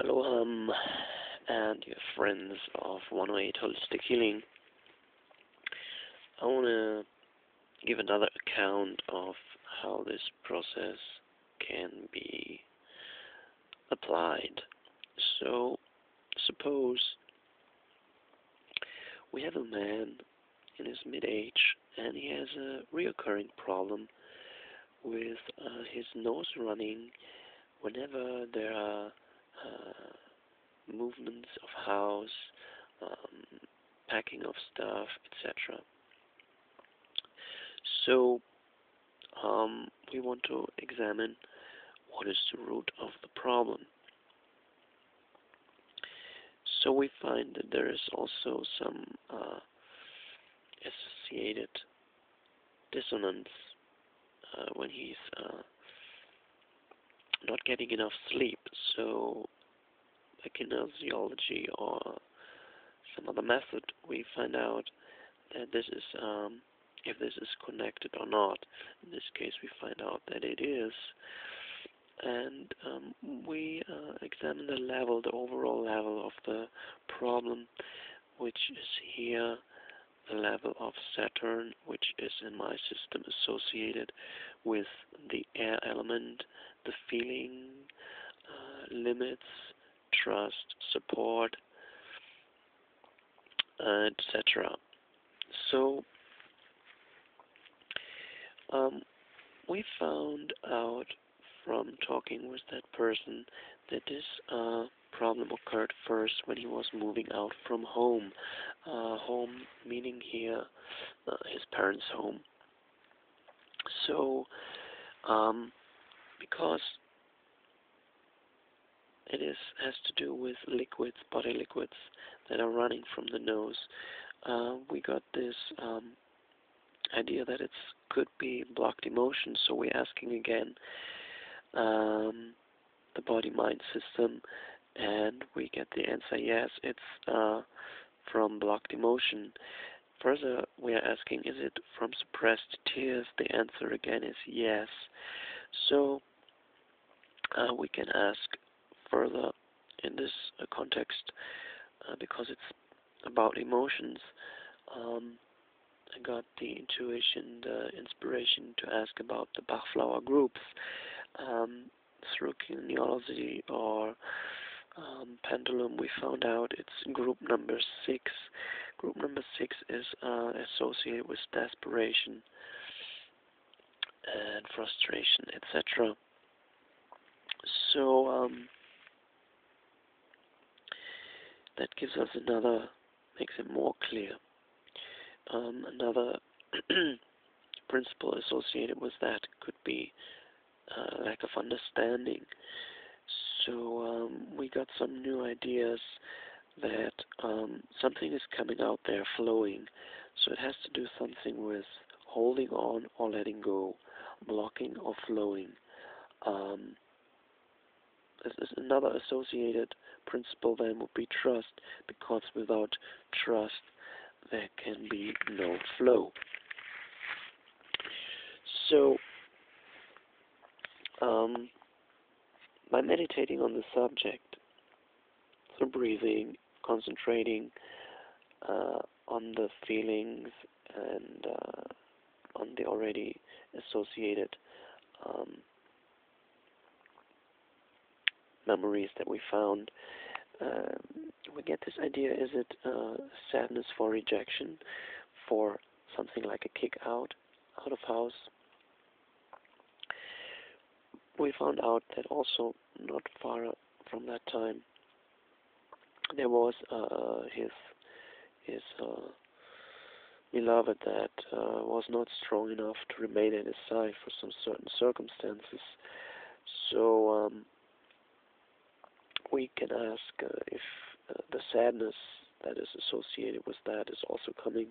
Aloha, and your friends of 108 Holistic Healing. I want to give another account of how this process can be applied. So, suppose we have a man in his mid-age and he has a reoccurring problem with his nose running whenever there are movements of house, packing of stuff, etc. So we want to examine what is the root of the problem. So we find that there is also some associated dissonance when he's not getting enough sleep. So by kinesiology or some other method, we find out that this is if this is connected or not. In this case, we find out that it is, and we examine the overall level of the problem, which is here the level of Saturn, which is in my system associated with the air element, the feeling, limits, trust, support, etc. So we found out from talking with that person that this problem occurred first when he was moving out from home. Home meaning here his parents' home. So because it has to do with liquids, body liquids that are running from the nose, we got this idea that it could be blocked emotions. So we're asking again the body-mind system, and we get the answer yes, it's from blocked emotion. Further, we are asking, is it from suppressed tears? The answer again is yes. So we can ask further in this context, because it's about emotions. I got the intuition, the inspiration to ask about the Bach flower groups through kinesiology or pendulum. We found out it's group number 6. Group number 6 is associated with desperation and frustration, etc. So that gives us makes it more clear. Another principle associated with that could be lack of understanding. So we got some new ideas that something is coming out there, flowing. So it has to do something with holding on or letting go, blocking or flowing. Another associated principle then would be trust, because without trust there can be no flow. So by meditating on the subject, through breathing, concentrating on the feelings and on the already associated memories that we found, we get this idea, is it sadness for rejection, for something like a kick out of house? We found out that also not far from that time there was his beloved that was not strong enough to remain at his side for some certain circumstances. So we can ask if the sadness that is associated with that is also coming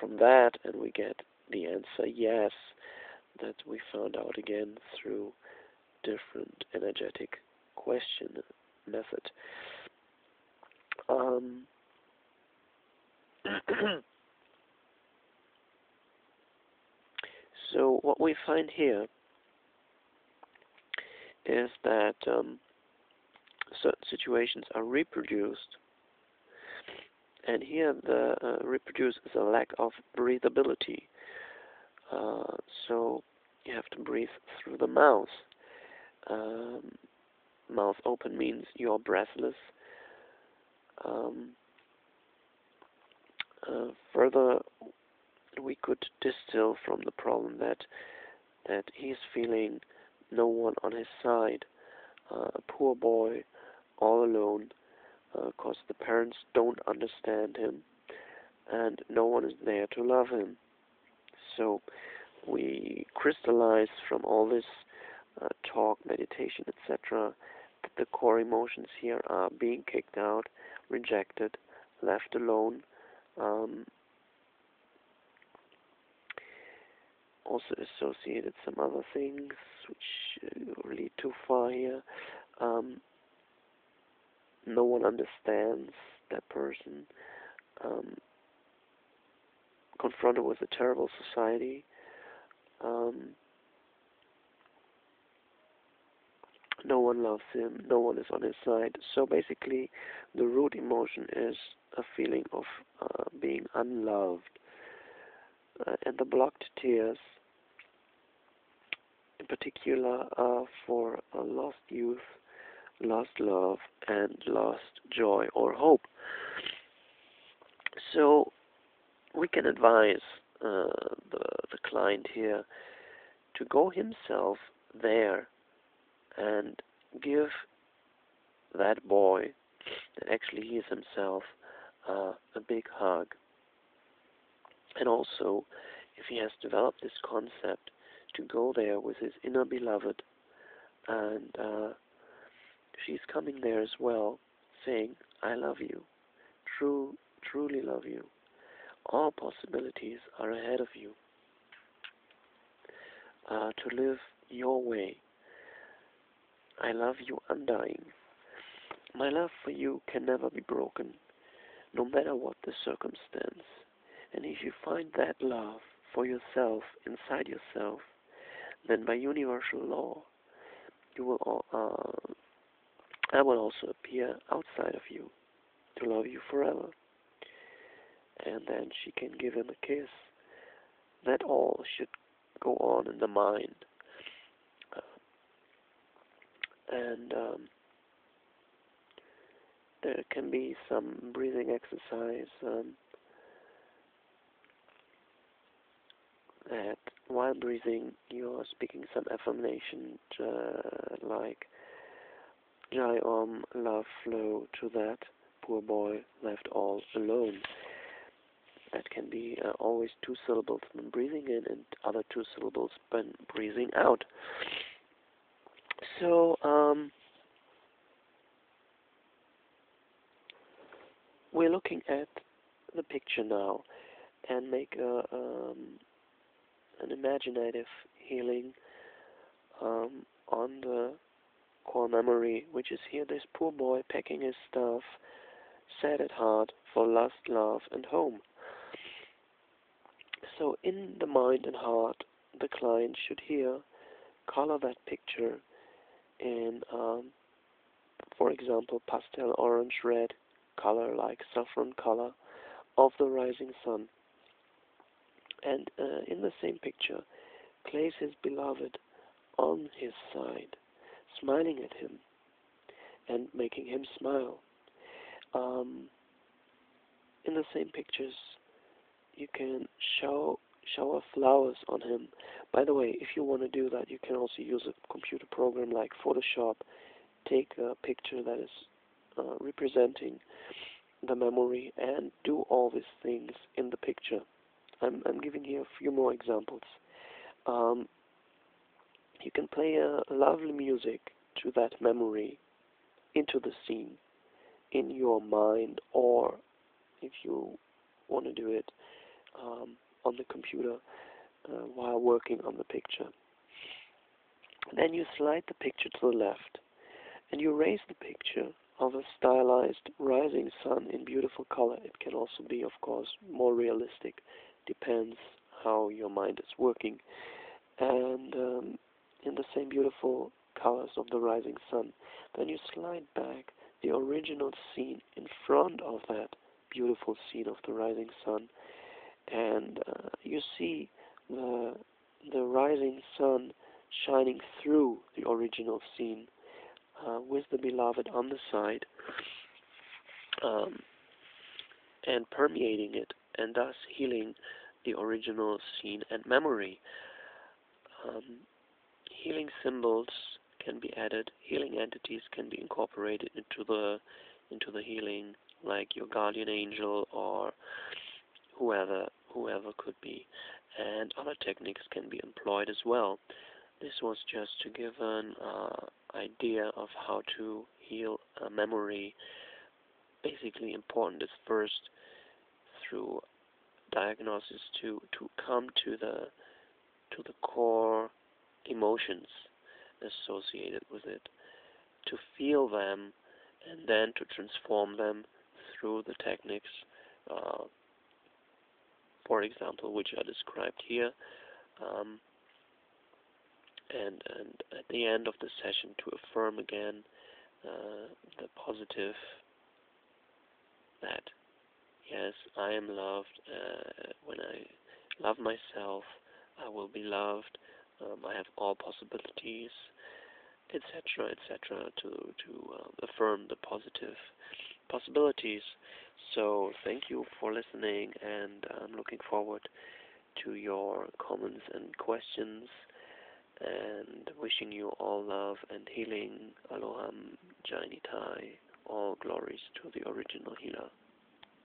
from that, and we get the answer yes, that we found out again through different energetic question method. So what we find here is that certain situations are reproduced. And here the reproduce is a lack of breathability. So you have to breathe through the mouth. Mouth open means you're breathless. Further, we could distill from the problem that he's feeling no one on his side, a poor boy, all alone, because the parents don't understand him, and no one is there to love him. So we crystallize from all this talk, meditation, etc., that the core emotions here are being kicked out, rejected, left alone. Also associated some other things which lead too far here. No one understands that person. Confronted with a terrible society. No one loves him. No one is on his side. So basically, the root emotion is a feeling of being unloved. And the blocked tears, in particular, are for lost youth, lost love, and lost joy or hope. So we can advise the client here to go himself there and give that boy, that actually he is himself, a big hug. And also, if he has developed this concept, to go there with his inner beloved, and she's coming there as well, saying, I love you, truly love you. All possibilities are ahead of you. To live your way. I love you undying. My love for you can never be broken, no matter what the circumstance. And if you find that love for yourself inside yourself, then by universal law, you will I will also appear outside of you to love you forever. And then she can give him a kiss. That all should go on in the mind. And there can be some breathing exercise that while breathing you're speaking some affirmation like Jai Om, love flow to that poor boy left all alone. That can be always 2 syllables when breathing in and other 2 syllables when breathing out. So we're looking at the picture now and make an imaginative healing on the core memory, which is here this poor boy packing his stuff, sad at heart for lust, love, and home. So in the mind and heart, the client should here color that picture in, for example, pastel orange red color, like saffron color of the rising sun. And in the same picture, place his beloved on his side, smiling at him and making him smile. In the same pictures, you can shower flowers on him. By the way, if you want to do that, you can also use a computer program like Photoshop. Take a picture that is representing the memory and do all these things in the picture. I'm giving you a few more examples. You can play a lovely music to that memory into the scene in your mind, or if you want to do it on the computer while working on the picture. Then you slide the picture to the left and you raise the picture of a stylized rising sun in beautiful color. It can also be, of course, more realistic. Depends how your mind is working. And in the same beautiful colors of the rising sun. Then you slide back the original scene in front of that beautiful scene of the rising sun, and you see the rising sun shining through the original scene with the beloved on the side, and permeating it, and thus healing the original scene and memory. Healing symbols can be added, healing entities can be incorporated into the healing, like your guardian angel or whoever could be, and other techniques can be employed as well. This was just to give an idea of how to heal a memory. Basically, important is first through diagnosis to come to the core emotions associated with it, to feel them, and then to transform them through the techniques, for example, which are described here, and at the end of the session to affirm again the positive, that yes, I am loved. When I love myself, I will be loved. I have all possibilities, etc., etc., to affirm the positive possibilities. So thank you for listening, and I'm looking forward to your comments and questions, and wishing you all love and healing. Aloha, Jainitai, all glories to the original healer.